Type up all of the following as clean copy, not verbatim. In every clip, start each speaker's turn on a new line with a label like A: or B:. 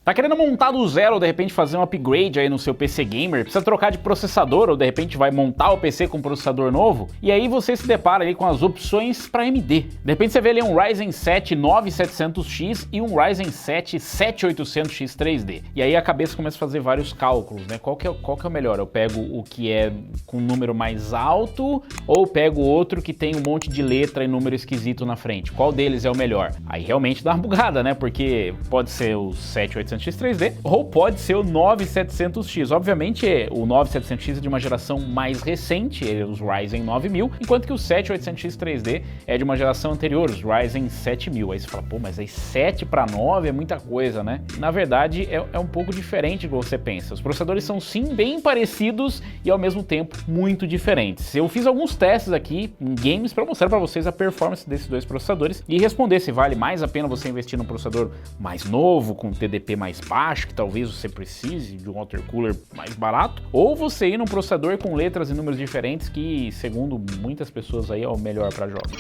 A: Tá querendo montar do zero ou de repente fazer um upgrade aí no seu PC Gamer? Precisa trocar de processador ou de repente vai montar o PC com um processador novo? E aí você se depara aí com as opções para AMD. De repente você vê ali um Ryzen 7 9700X e um Ryzen 7 7800X 3D. E aí a cabeça começa a fazer vários cálculos, né? Qual que é o melhor? Eu pego o que é com um número mais alto ou pego outro que tem um monte de letra e número esquisito na frente? Qual deles é o melhor? Aí realmente dá uma bugada, né? Porque pode ser o 7800X 3D ou pode ser o 9700X. Obviamente o 9700X é de uma geração mais recente, os Ryzen 9000, enquanto que o 7800X 3D é de uma geração anterior, os Ryzen 7000. Aí você fala, pô, mas aí 7 para 9 é muita coisa, né? Na verdade é um pouco diferente do que você pensa. Os processadores são sim bem parecidos e ao mesmo tempo muito diferentes. Eu fiz alguns testes aqui em games para mostrar para vocês a performance desses dois processadores e responder se vale mais a pena você investir num processador mais novo, com TDP mais baixo, que talvez você precise de um water cooler mais barato, ou você ir num processador com letras e números diferentes que, segundo muitas pessoas aí, é o melhor para jogos.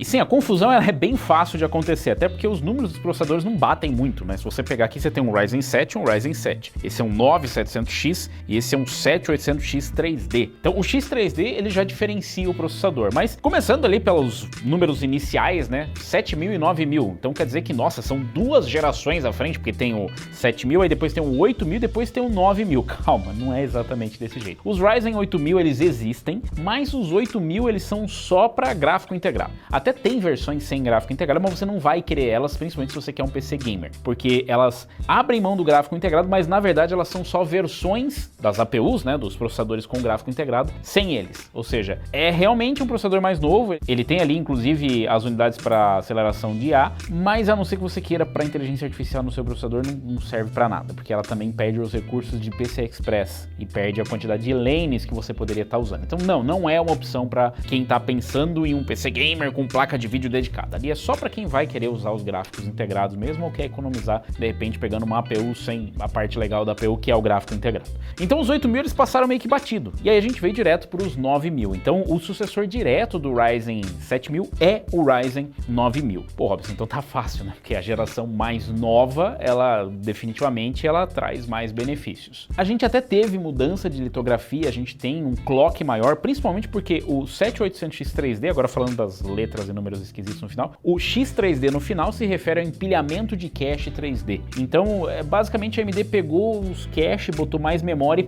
A: E sim, a confusão ela é bem fácil de acontecer, até porque os números dos processadores não batem muito, né? Se você pegar aqui, você tem um Ryzen 7 e um Ryzen 7. Esse é um 9700X e esse é um 7800X 3D. Então o X3D ele já diferencia o processador, mas começando ali pelos números iniciais, né? 7000 e 9000. Então quer dizer que, nossa, são duas gerações à frente, porque tem o 7000, aí depois tem o 8000 e depois tem o 9000. Calma, não é exatamente desse jeito. Os Ryzen 8000 eles existem, mas os 8000 eles são só para gráfico integrado. Até tem versões sem gráfico integrado, mas você não vai querer elas, principalmente se você quer um PC gamer, porque elas abrem mão do gráfico integrado, mas na verdade elas são só versões das APUs, né, dos processadores com gráfico integrado, sem eles. Ou seja, é realmente um processador mais novo, ele tem ali inclusive as unidades para aceleração de IA, mas a não ser que você queira para inteligência artificial no seu processador, não serve para nada, porque ela também perde os recursos de PCI Express e perde a quantidade de lanes que você poderia estar usando. Então não é uma opção para quem está pensando em um PC gamer com placa de vídeo dedicada. Ali é só para quem vai querer usar os gráficos integrados mesmo ou quer economizar, de repente, pegando uma APU sem a parte legal da APU, que é o gráfico integrado. Então os 8000 eles passaram meio que batido. E aí a gente veio direto para os 9000. Então o sucessor direto do Ryzen 7000 é o Ryzen 9000. Pô, Robson, então tá fácil, né? Porque a geração mais nova, ela definitivamente ela traz mais benefícios. A gente até teve mudança de litografia, a gente tem um clock maior, principalmente porque o 7800X 3D, agora falando das letras e números esquisitos no final, o X3D no final se refere ao empilhamento de cache 3D. Então, basicamente a AMD pegou os cache, botou mais memória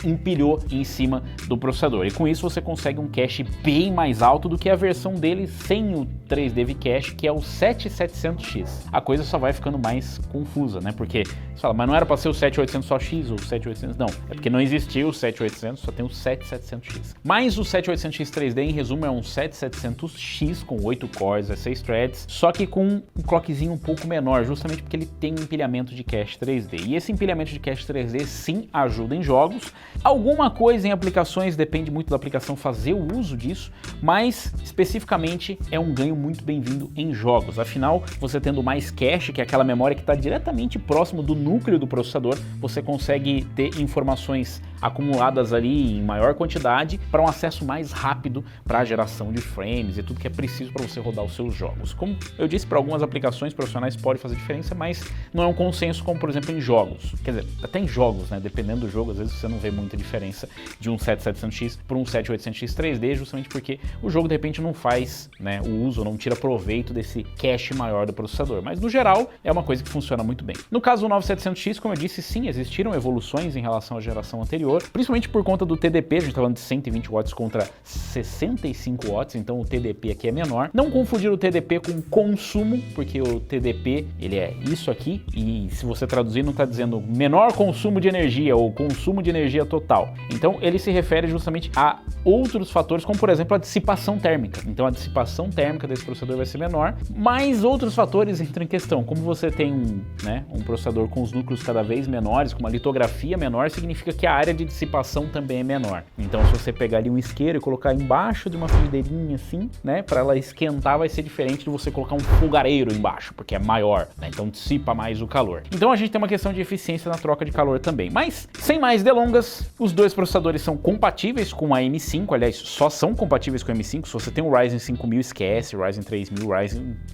A: e empilhou em cima do processador. E com isso você consegue um cache bem mais alto do que a versão dele sem o 3D V-Cache, que é o 7700X. A coisa só vai ficando mais confusa, né? Porque você fala, mas não era para ser o 7800 só X ou o 7800? Não, é porque não existia o 7800, só tem o 7700X. Mas o 7800X 3D, em resumo, é um 7700X com 8 cores, 6 threads, só que com um clockzinho um pouco menor, justamente porque ele tem um empilhamento de cache 3D. E esse empilhamento de cache 3D sim ajuda em jogos. Alguma coisa em aplicações, depende muito da aplicação fazer o uso disso, mas especificamente é um ganho muito bem-vindo em jogos. Afinal, você tendo mais cache, que é aquela memória que está diretamente próximo do núcleo do processador, você consegue ter informações acumuladas ali em maior quantidade para um acesso mais rápido para a geração de frames e tudo que é preciso para você rodar os seus jogos. Como eu disse, para algumas aplicações profissionais pode fazer diferença, mas não é um consenso como, por exemplo, em jogos. Quer dizer, até em jogos, né? Dependendo do jogo, às vezes você não vê muita diferença de um 7700X para um 7800X 3D, justamente porque o jogo de repente não faz, né, o uso, não tira proveito desse cache maior do processador. Mas no geral é uma coisa que funciona muito bem. No caso do 9700X, como eu disse, sim, existiram evoluções em relação à geração anterior. processador, principalmente por conta do TDP, a gente tá falando de 120 watts contra 65 watts, então o TDP aqui é menor. Não confundir o TDP com consumo, porque o TDP, ele é isso aqui, e se você traduzir não está dizendo menor consumo de energia ou consumo de energia total. Então ele se refere justamente a outros fatores, como por exemplo a dissipação térmica. Então a dissipação térmica desse processador vai ser menor, mas outros fatores entram em questão. Como você tem um processador com os núcleos cada vez menores, com uma litografia menor, significa que a área de dissipação também é menor. Então se você pegar ali um isqueiro e colocar embaixo de uma frigideirinha assim, né, para ela esquentar, vai ser diferente de você colocar um fogareiro embaixo, porque é maior, né, então dissipa mais o calor. Então a gente tem uma questão de eficiência na troca de calor também. Mas, sem mais delongas, os dois processadores são compatíveis com a M5, aliás, só são compatíveis com a M5. Se você tem o Ryzen 5000, esquece, Ryzen 3000,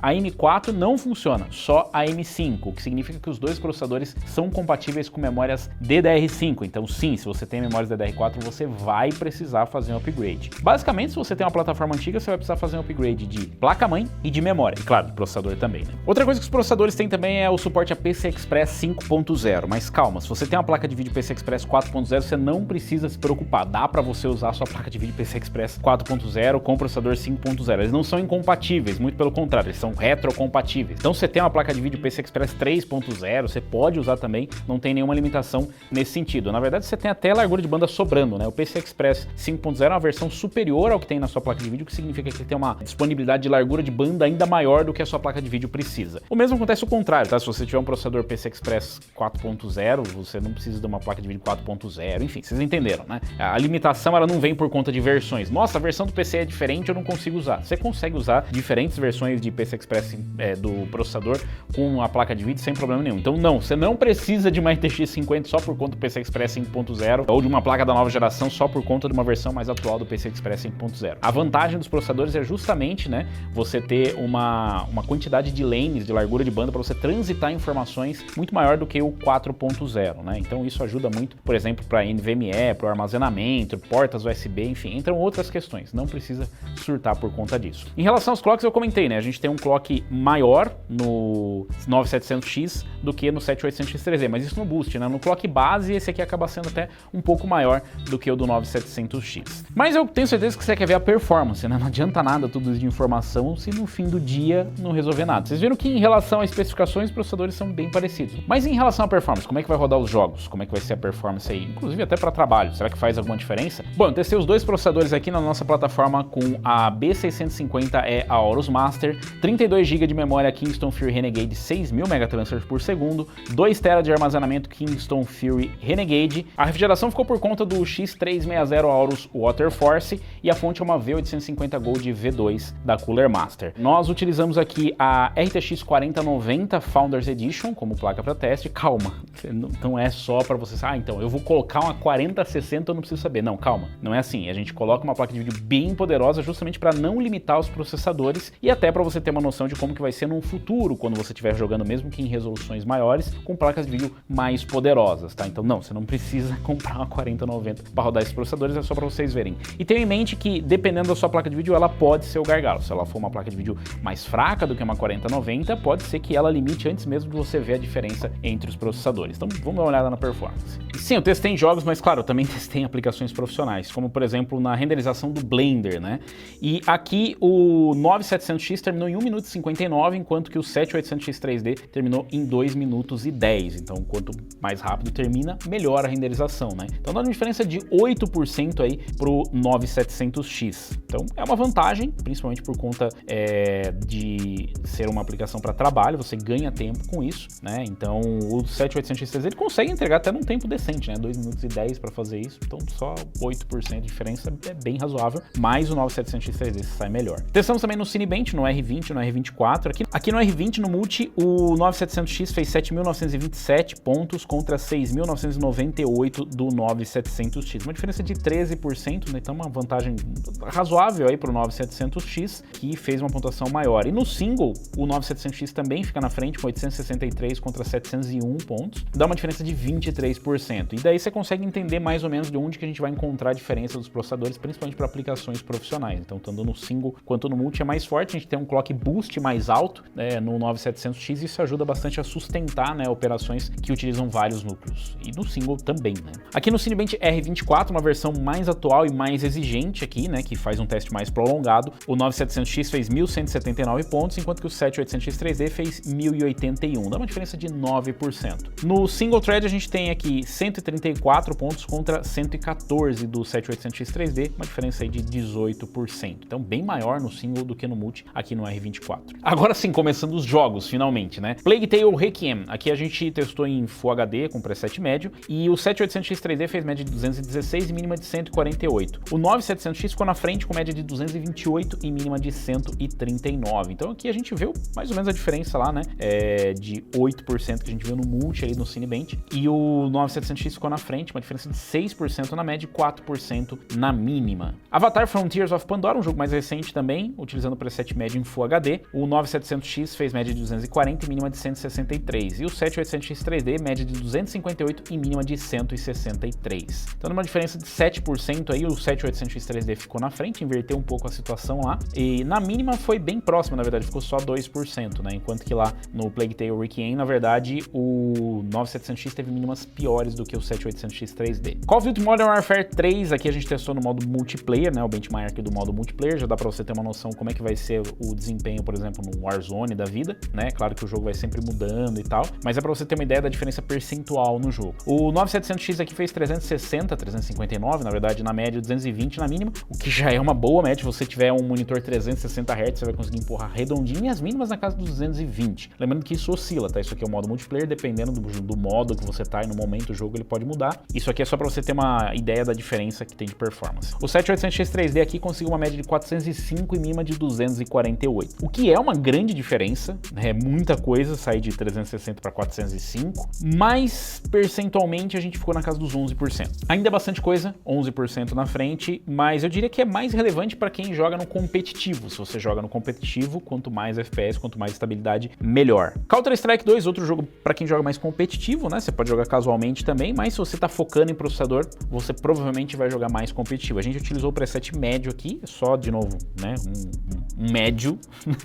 A: a M4 não funciona, só a M5, o que significa que os dois processadores são compatíveis com memórias DDR5. Então sim, se você tem memórias DDR4, você vai precisar fazer um upgrade. Basicamente, se você tem uma plataforma antiga, você vai precisar fazer um upgrade de placa-mãe e de memória, e claro, de processador também, né? Outra coisa que os processadores têm também é o suporte a PCI Express 5.0, mas calma, se você tem uma placa de vídeo PCI Express 4.0, você não precisa se preocupar, dá para você usar a sua placa de vídeo PCI Express 4.0 com processador 5.0, eles não são incompatíveis, muito pelo contrário, eles são retrocompatíveis. Então se você tem uma placa de vídeo PCI Express 3.0, você pode usar também, não tem nenhuma limitação nesse sentido. Na verdade, você tem até largura de banda sobrando, né? O PCI Express 5.0 é uma versão superior ao que tem na sua placa de vídeo, que significa que ele tem uma disponibilidade de largura de banda ainda maior do que a sua placa de vídeo precisa. O mesmo acontece o contrário, tá? Se você tiver um processador PCI Express 4.0, você não precisa de uma placa de vídeo 4.0, enfim, vocês entenderam, né? A limitação, ela não vem por conta de versões. Nossa, a versão do PC é diferente, eu não consigo usar. Você consegue usar diferentes versões de PCI Express do processador com a placa de vídeo sem problema nenhum. Então não, você não precisa de uma RTX 50 só por conta do PCI Express 5.0 ou de uma placa da nova geração só por conta de uma versão mais atual do PCI Express 5.0. A vantagem dos processadores é justamente, né, você ter uma quantidade de lanes, de largura de banda para você transitar informações muito maior do que o 4.0, né? Então isso ajuda muito, por exemplo, para NVMe, para o armazenamento, portas USB, enfim, entram outras questões. Não precisa surtar por conta disso. Em relação aos clocks, eu comentei, né? A gente tem um clock maior no 9700X do que no 7800X3D, mas isso no boost, né? No clock base, esse aqui acaba sendo até um pouco maior do que o do 9700X. Mas eu tenho certeza que você quer ver a performance, né? Não adianta nada tudo isso de informação se no fim do dia não resolver nada. Vocês viram que em relação a especificações, os processadores são bem parecidos. Mas em relação à performance, como é que vai rodar os jogos? Como é que vai ser a performance aí? Inclusive até para trabalho, será que faz alguma diferença? Bom, eu testei os dois processadores aqui na nossa plataforma com a B650E Aorus Master, 32 GB de memória Kingston Fury Renegade 6.000 megatransfers por segundo, 2 TB de armazenamento Kingston Fury Renegade. A refrigeração ficou por conta do X360 Aorus Waterforce e a fonte é uma V850 Gold V2 da Cooler Master. Nós utilizamos aqui a RTX 4090 Founders Edition como placa para teste. Calma, não é só para você, então eu vou colocar uma 4060, eu não preciso saber. Não, calma, não é assim. A gente coloca uma placa de vídeo bem poderosa justamente para não limitar os processadores e até para você ter uma noção de como que vai ser no futuro quando você estiver jogando, mesmo que em resoluções maiores, com placas de vídeo mais poderosas, tá? Então não, você não precisa comprar uma 4090 para rodar esses processadores, é só para vocês verem. E tenha em mente que dependendo da sua placa de vídeo, ela pode ser o gargalo. Se ela for uma placa de vídeo mais fraca do que uma 4090, pode ser que ela limite antes mesmo de você ver a diferença entre os processadores. Então vamos dar uma olhada na performance. E sim, eu testei em jogos, mas claro, eu também testei em aplicações profissionais, como por exemplo na renderização do Blender, né? E aqui o 9700X terminou em 1 minuto e 59, enquanto que o 7800X 3D terminou em 2 minutos e 10. Então, quanto mais rápido termina, melhor a renderização, né? Então dá uma diferença de 8% aí pro 9700X. Então é uma vantagem, principalmente por conta de ser uma aplicação para trabalho, você ganha tempo com isso, né? Então o 7800X3D ele consegue entregar até num tempo decente, né? 2 minutos e 10 para fazer isso, então só 8% de diferença é bem razoável, mas o 9700X3D sai melhor. Testamos também no Cinebench, no R20, no R24. Aqui no R20, no Multi, o 9700X fez 7.927 pontos contra 6.998 do 9700X, uma diferença de 13%, né? Então uma vantagem razoável aí pro 9700X, que fez uma pontuação maior. E no Single, o 9700X também fica na frente com 863 contra 701 pontos, dá uma diferença de 23%. E daí você consegue entender mais ou menos de onde que a gente vai encontrar a diferença dos processadores, principalmente para aplicações profissionais. Então, tanto no Single quanto no Multi é mais forte, a gente tem um clock boost mais alto no 9700X, e isso ajuda bastante a sustentar, né, operações que utilizam vários núcleos. E no Single também, né? Aqui no Cinebench R24, uma versão mais atual e mais exigente aqui, né, que faz um teste mais prolongado, o 9700X fez 1.179 pontos, enquanto que o 7800X 3D fez 1.081, dá uma diferença de 9%. No single thread a gente tem aqui 134 pontos contra 114 do 7800X 3D, uma diferença aí de 18%. Então bem maior no single do que no multi aqui no R24. Agora sim, começando os jogos, finalmente, né? Plague Tale Requiem, aqui a gente testou em Full HD com preset médio, e o 7800X 3D fez média de 216 e mínima de 148. O 9700X ficou na frente com média de 228 e mínima de 139. Então aqui a gente viu mais ou menos a diferença lá, né? De 8% que a gente viu no multi ali no Cinebench. E o 9700X ficou na frente, uma diferença de 6% na média e 4% na mínima. Avatar Frontiers of Pandora, um jogo mais recente também, utilizando o preset médio em Full HD. O 9700X fez média de 240 e mínima de 163. E o 7800X 3D, média de 258 e mínima de 163. Então numa diferença de 7% aí, o 7800X 3D ficou na frente, inverteu um pouco a situação lá. E na mínima foi bem próxima, na verdade, ficou só 2%, né? Enquanto que lá no Plague Tale Requiem, na verdade, o 9700X teve mínimas piores do que o 7800X 3D. Call of Duty Modern Warfare 3, aqui a gente testou no modo multiplayer, né? O benchmark do modo multiplayer, já dá pra você ter uma noção como é que vai ser o desempenho, por exemplo, no Warzone da vida, né? Claro que o jogo vai sempre mudando e tal, mas é pra você ter uma ideia da diferença percentual no jogo. O 9700X aqui fez 360, 359, na verdade, na média 220 na mínima, o que já é uma boa média. Se você tiver um monitor 360 Hz, você vai conseguir empurrar redondinho, e as mínimas na casa dos 220. Lembrando que isso oscila, tá? Isso aqui é o modo multiplayer, dependendo do modo que você tá e no momento do jogo, ele pode mudar. Isso aqui é só pra você ter uma ideia da diferença que tem de performance. O 7800X 3D aqui conseguiu uma média de 405 e mínima de 248, o que é uma grande diferença, né? É muita coisa sair de 360 para 405, mas percentualmente a gente ficou na casa dos 11%. Ainda é bastante coisa, 11% na frente, mas eu diria que é mais relevante para quem joga no competitivo. Se você joga no competitivo, quanto mais FPS, quanto mais estabilidade, melhor. Counter-Strike 2, outro jogo para quem joga mais competitivo, né? Você pode jogar casualmente também, mas se você tá focando em processador, você provavelmente vai jogar mais competitivo. A gente utilizou o preset médio aqui, só de novo, né? Um médio,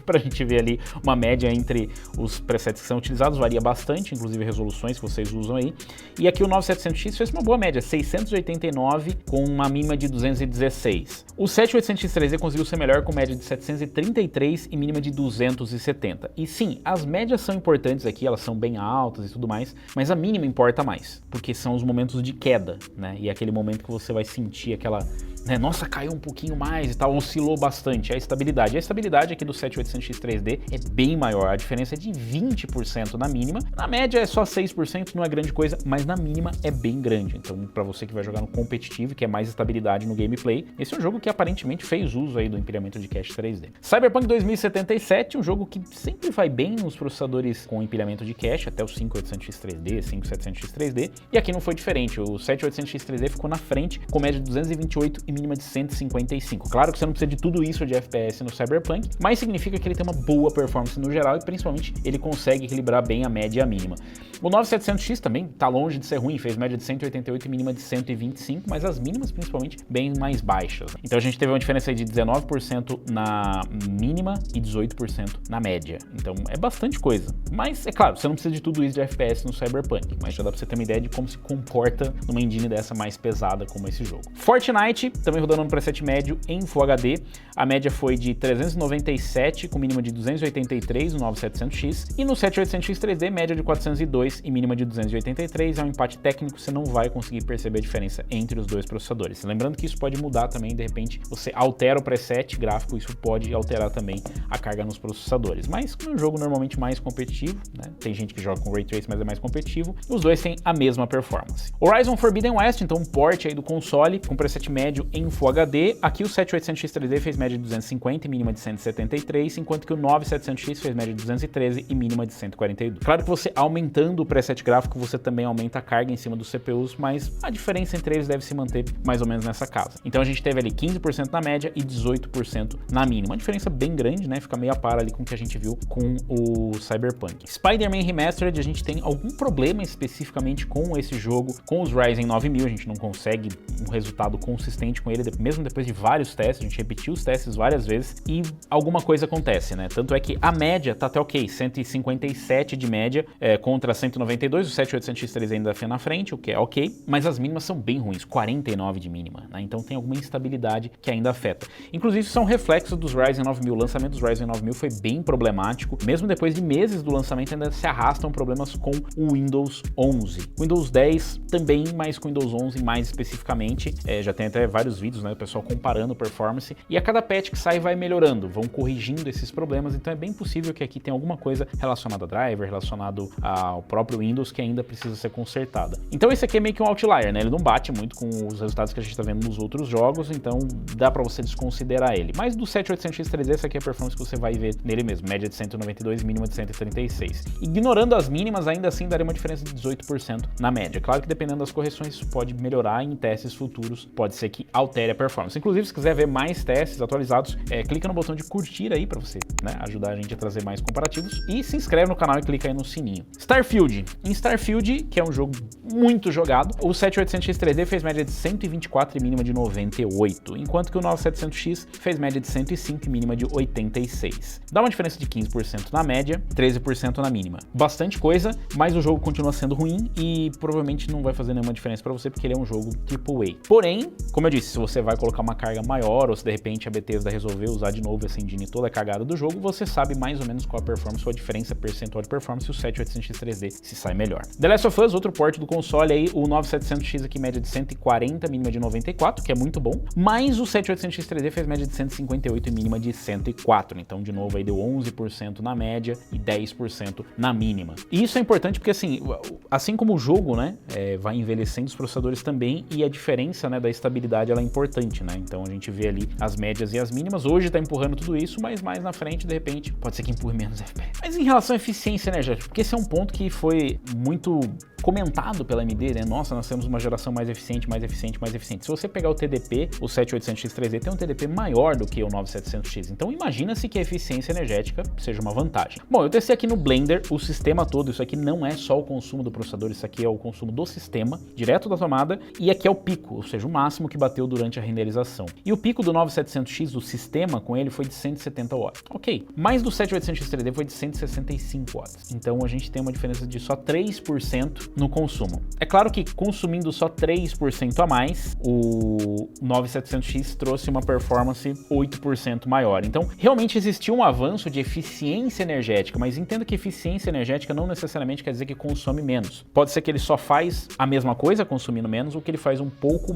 A: pra gente ver ali uma média entre os presets que são utilizados, varia bastante, inclusive resoluções que vocês usam aí. E aqui o 9700X fez uma boa média, 689 com uma mínima de 216. O 7800X 3D conseguiu ser melhor com média de 733 e mínima de 270. E sim, as médias são importantes aqui, elas são bem altas e tudo mais, mas a mínima importa mais, porque são os momentos de queda, né? E é aquele momento que você vai sentir aquela, né, nossa, caiu um pouquinho mais e tal, oscilou bastante. A estabilidade. A estabilidade aqui do 7800X 3D é bem maior, a diferença é de 20% na mínima. Na média é só 6%, não é grande coisa, mas na mínima é bem grande. Então, para você que vai jogar no competitivo, que é mais estabilidade no gameplay, esse é um jogo que aparentemente fez uso aí do empilhamento de cache 3D. Cyberpunk 2077, um jogo que sempre vai bem nos processadores com empilhamento de cache, até o 5800X 3D, 5700X 3D, e aqui não foi diferente. O 7800X 3D ficou na frente com média de 228 e mínima de 155. Claro que você não precisa de tudo isso de FPS no Cyberpunk, mas significa que ele tem uma boa performance no geral e principalmente ele consegue equilibrar bem a média e a mínima. O 9700X também tá longe de ser ruim, fez média de 188 e mínima de 125, mas as mínimas principalmente bem mais baixas. Então a gente teve uma diferença aí de 19% na mínima e 18% na média. Então é bastante coisa. Mas é claro, você não precisa de tudo isso de FPS no Cyberpunk, mas já dá pra você ter uma ideia de como se comporta numa engine dessa mais pesada como esse jogo. Fortnite, também rodando no preset médio em Full HD, a média foi de 397 com mínima de 283 no 9700X e no 7800X 3D média de 402 e mínima de 283. É um empate técnico, você não vai conseguir perceber a diferença entre os dois processadores. Lembrando que isso pode mudar também, de repente você altera o preset gráfico, isso pode alterar também a carga nos processadores. Mas como é um jogo normalmente mais competitivo, né? Tem gente que joga com Ray Trace, mas é mais competitivo, os dois têm a mesma performance. Horizon Forbidden West, então um port aí do console com preset médio em Full HD. Aqui o 7800X 3D fez média de 250 e mínima de 173, enquanto que o 9700X fez média de 213 e mínima de 142. Claro que você aumentando o preset gráfico, você também aumenta a carga em cima dos CPUs, mas a diferença entre eles deve se manter mais ou menos nessa casa. Então a gente teve ali 15% na média e 18% na mínima. Uma diferença bem grande, né? Fica meio a par ali com o que a gente viu com o Cyberpunk. Spider-Man Remastered, a gente tem algum problema especificamente com esse jogo, com os Ryzen 9000, a gente não consegue um resultado consistente frente com ele, mesmo depois de vários testes, a gente repetiu os testes várias vezes e alguma coisa acontece, né? Tanto é que a média tá até ok, 157 de média contra 192, o 7800X3 ainda fica na frente, o que é ok, mas as mínimas são bem ruins, 49 de mínima, né? Então tem alguma instabilidade que ainda afeta. Inclusive isso é um reflexo dos Ryzen 9000, o lançamento dos Ryzen 9000 foi bem problemático, mesmo depois de meses do lançamento ainda se arrastam problemas com o Windows 11. Windows 10 também, mas com Windows 11 mais especificamente, já tem até vários vídeos, né, o pessoal comparando performance, e a cada patch que sai vai melhorando, vão corrigindo esses problemas, então é bem possível que aqui tenha alguma coisa relacionada a driver, relacionado ao próprio Windows que ainda precisa ser consertada. Então esse aqui é meio que um outlier, né, ele não bate muito com os resultados que a gente está vendo nos outros jogos, então dá para você desconsiderar ele. Mas do 7800X3D, essa aqui é a performance que você vai ver nele mesmo, média de 192, mínima de 136. Ignorando as mínimas, ainda assim daria uma diferença de 18% na média. Claro que dependendo das correções, isso pode melhorar em testes futuros, pode ser que altere a performance. Inclusive, se quiser ver mais testes atualizados, clica no botão de curtir aí para você, né, ajudar a gente a trazer mais comparativos, e se inscreve no canal e clica aí no sininho. Starfield. Em Starfield, que é um jogo muito jogado, o 7800X3D fez média de 124 e mínima de 98, enquanto que o 9700X fez média de 105 e mínima de 86. Dá uma diferença de 15% na média, 13% na mínima. Bastante coisa, mas o jogo continua sendo ruim e provavelmente não vai fazer nenhuma diferença para você porque ele é um jogo AAA. Porém, como eu disse, se você vai colocar uma carga maior ou se de repente a Bethesda resolver usar de novo essa engine toda a cagada do jogo, você sabe mais ou menos qual a performance ou a diferença percentual de performance e o 7800X3D se sai melhor. The Last of Us, outro port do console aí, o 9700X aqui média de 140, mínima de 94, que é muito bom, mas o 7800X3D fez média de 158 e mínima de 104, então de novo aí deu 11% na média e 10% na mínima. E isso é importante porque assim como o jogo, né, vai envelhecendo, os processadores também, e a diferença, né, da estabilidade ela é importante, né, então a gente vê ali as médias e as mínimas, hoje tá empurrando tudo isso, mas mais na frente, de repente, pode ser que empurre menos FPS. Mas em relação à eficiência energética, porque esse é um ponto que foi muito comentado pela AMD, né, nossa, nós temos uma geração mais eficiente, mais eficiente, mais eficiente. Se você pegar o TDP, o 7800X3D tem um TDP maior do que o 9700X, então imagina-se que a eficiência energética seja uma vantagem. Bom, eu testei aqui no Blender o sistema todo, isso aqui não é só o consumo do processador, isso aqui é o consumo do sistema, direto da tomada, e aqui é o pico, ou seja, o máximo que bateu durante a renderização. E o pico do 9700X, do sistema, com ele foi de 170 watts. Ok, mas do 7800X3D foi de 165 watts. Então a gente tem uma diferença de só 3% no consumo. É claro que consumindo só 3% a mais, o 9700X trouxe uma performance 8% maior. Então realmente existiu um avanço de eficiência energética, mas entenda que eficiência energética não necessariamente quer dizer que consome menos. Pode ser que ele só faz a mesma coisa consumindo menos, ou que ele faz um pouco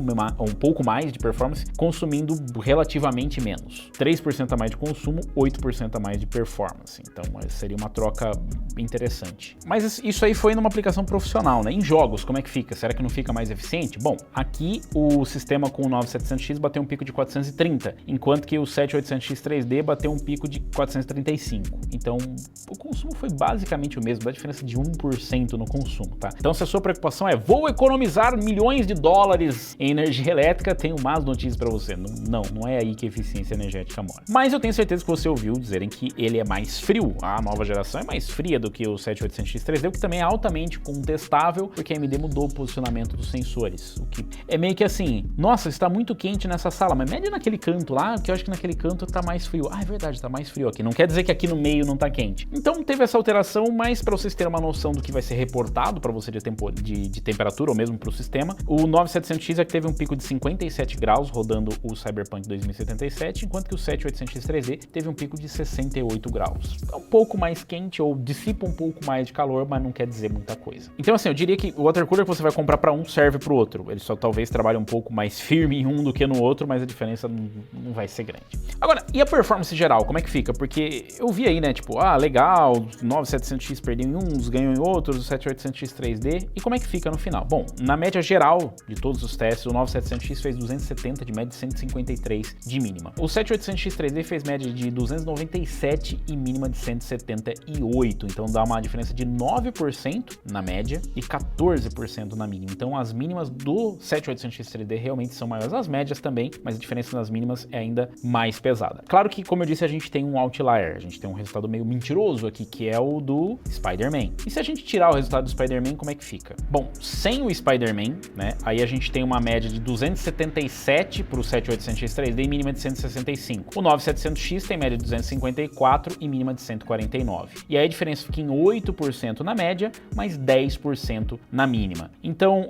A: mais de performance consumindo relativamente menos. 3% a mais de consumo, 8% a mais de performance. Então seria uma troca interessante. Mas isso aí foi numa aplicação profissional, né? Em jogos, como é que fica? Será que não fica mais eficiente? Bom, aqui o sistema com o 9700X bateu um pico de 430, enquanto que o 7800X3D bateu um pico de 435. Então, o consumo foi basicamente o mesmo, a diferença de 1% no consumo, tá? Então, se a sua preocupação é vou economizar milhões de dólares em energia elétrica, tenho más notícias para você. Não é aí que a eficiência energética mora. Mas eu tenho certeza que você ouviu dizerem que ele é mais frio. A nova geração é mais fria do que o 7800X3D, o que também é altamente contestável, porque a AMD mudou o posicionamento dos sensores. O que é meio que assim, nossa, está muito quente nessa sala, mas mede naquele canto lá, que eu acho que naquele canto tá mais frio. Ah, é verdade, tá mais frio aqui. Não quer dizer que aqui no meio não tá quente. Então teve essa alteração, mas para vocês terem uma noção do que vai ser reportado para você de temperatura, ou mesmo para o sistema, o 9700X é que teve um pico de 57 graus rodando o Cyberpunk 2077, enquanto que o 7800X3D teve um pico de 68 graus. É um pouco mais quente, ou dissipa um pouco mais de calor, mas não quer dizer muita coisa. Então assim, eu diria que o water cooler que você vai comprar para um serve para o outro. Ele só talvez trabalhe um pouco mais firme em um do que no outro, mas a diferença não vai ser grande. Agora, e a performance geral, como é que fica? Porque eu vi aí, né, tipo, legal, 9700X perdeu em uns, ganhou em outros, o 7800X3D, e como é que fica no final? Bom, na média geral de todos os testes, o 9700X fez 270 de média e 153 de mínima. O 7800X3D fez média de 297 e mínima de 178, então dá uma diferença de 9% na média e 14% na mínima. Então as mínimas do 7800X3D realmente são maiores, as médias também, mas a diferença nas mínimas é ainda mais pesada. Claro que, como eu disse, a gente tem um outlier, a gente tem um resultado meio mentiroso aqui, que é o do Spider-Man. E se a gente tirar o resultado do Spider-Man, como é que fica? Bom, sem o Spider-Man, né, aí a gente tem uma média de 270 197 para o 7800X 3D e mínima de 165. O 9700X tem média de 254 e mínima de 149. E aí a diferença fica em 8% na média, mais 10% na mínima. Então,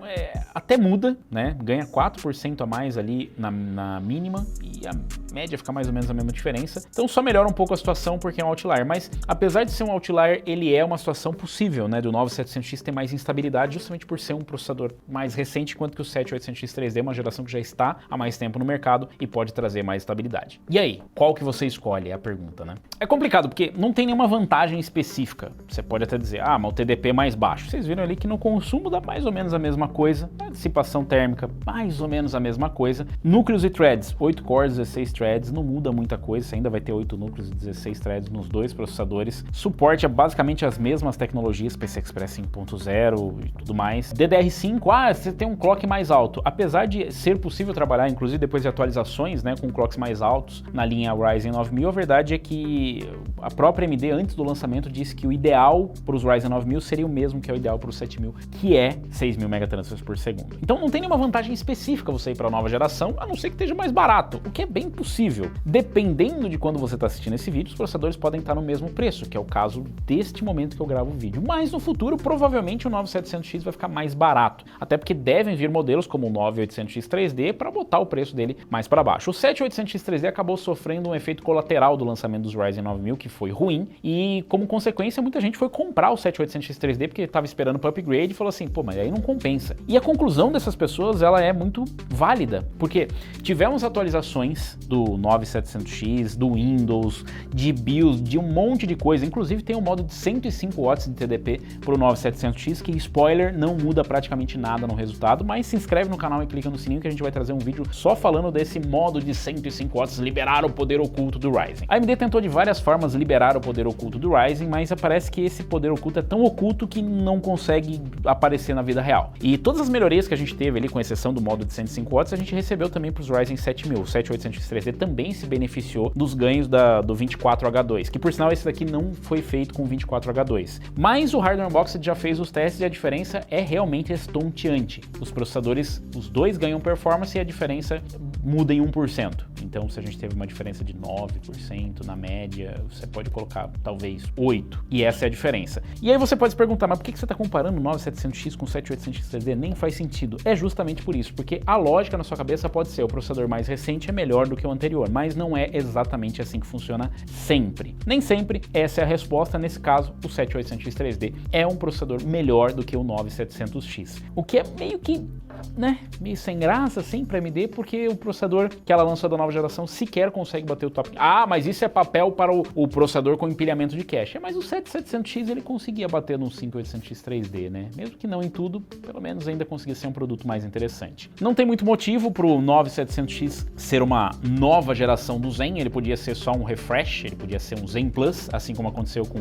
A: até muda, né? Ganha 4% a mais ali na mínima e a média fica mais ou menos a mesma diferença. Então só melhora um pouco a situação porque é um outlier, mas apesar de ser um outlier, ele é uma situação possível, né? Do 9700X ter mais instabilidade justamente por ser um processador mais recente, enquanto que o 7800X 3D é uma geração que já está há mais tempo no mercado e pode trazer mais estabilidade. E aí, qual que você escolhe? É a pergunta, né? É complicado porque não tem nenhuma vantagem específica. Você pode até dizer, mas o TDP é mais baixo. Vocês viram ali que no consumo dá mais ou menos a mesma coisa, a dissipação térmica mais ou menos a mesma coisa. Núcleos e threads, 8 cores, 16 threads, não muda muita coisa, você ainda vai ter 8 núcleos e 16 threads nos dois processadores. Suporte a basicamente as mesmas tecnologias, PCI Express 5.0 e tudo mais. DDR5, você tem um clock mais alto. Apesar de ser possível trabalhar, inclusive depois de atualizações, né, com clocks mais altos na linha Ryzen 9000, a verdade é que a própria AMD, antes do lançamento, disse que o ideal para os Ryzen 9000 seria o mesmo que é o ideal para os 7000, que é 6.000 megatransfers por segundo. Então não tem nenhuma vantagem específica você ir para a nova geração, a não ser que esteja mais barato, o que é bem possível. Dependendo de quando você está assistindo esse vídeo, os processadores podem estar no mesmo preço, que é o caso deste momento que eu gravo o vídeo. Mas no futuro, provavelmente o 9700X vai ficar mais barato, até porque devem vir modelos como o 9800X 3D para botar o preço dele mais para baixo. O 7800X 3D acabou sofrendo um efeito colateral do lançamento dos Ryzen 9000, que foi ruim, e como consequência muita gente foi comprar o 7800X 3D porque estava esperando para upgrade e falou assim, pô, mas aí não compensa. E a conclusão dessas pessoas, ela é muito válida, porque tivemos atualizações do 9700X, do Windows, de BIOS, de um monte de coisa, inclusive tem um modo de 105 watts de TDP para o 9700X, que, spoiler, não muda praticamente nada no resultado, mas se inscreve no canal e clica no sininho que a gente vai trazer um vídeo só falando desse modo de 105 watts liberar o poder oculto do Ryzen. A AMD tentou de várias formas liberar o poder oculto do Ryzen, mas parece que esse poder oculto é tão oculto que não consegue aparecer na vida real. E todas as melhorias que a gente teve ali, com exceção do modo de 105 watts, a gente recebeu também para os Ryzen 7000. O 7800X 3D também se beneficiou dos ganhos do 24H2, que por sinal esse daqui não foi feito com 24H2. Mas o Hardware Unboxed já fez os testes e a diferença é realmente estonteante. Os processadores, os dois ganham performance e a diferença muda em 1%. Então se a gente teve uma diferença de 9% na média, você pode colocar talvez 8%. E essa é a diferença. E aí você pode se perguntar, mas por que você está comparando o 9700X com o 7800X 3D? Nem faz sentido. É justamente por isso, porque a lógica na sua cabeça pode ser o processador mais recente é melhor do que o anterior, mas não é exatamente assim que funciona sempre. Nem sempre essa é a resposta. Nesse caso, o 7800X 3D é um processador melhor do que o 9700X. O que é meio que, meio sem graça assim para AMD, porque o processador que ela lançou da nova geração sequer consegue bater o top. Mas isso é papel para o processador com empilhamento de cache. Mas o 7700X ele conseguia bater no 5800X 3D, né? Mesmo que não em tudo, pelo menos ainda conseguia ser um produto mais interessante. Não tem muito motivo para o 9700X ser uma nova geração do Zen, ele podia ser só um refresh, ele podia ser um Zen Plus, assim como aconteceu com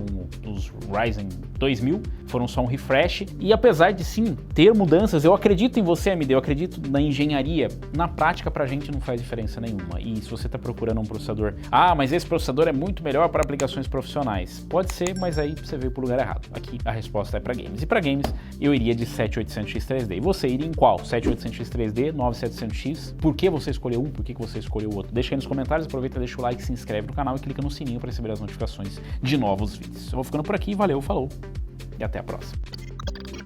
A: os Ryzen 2000, foram só um refresh. E apesar de sim ter mudanças, eu acredito em você, AMD, eu acredito na engenharia, na prática pra gente não faz diferença nenhuma. E se você tá procurando um processador, mas esse processador é muito melhor para aplicações profissionais, pode ser, mas aí você veio pro lugar errado. Aqui a resposta é para games. E para games eu iria de 7800X 3D. E você iria em qual? 7800X 3D, 9700X? Por que você escolheu um? Por que você escolheu o outro? Deixa aí nos comentários, aproveita, deixa o like, se inscreve no canal e clica no sininho para receber as notificações de novos vídeos. Eu vou ficando por aqui, valeu, falou e até a próxima.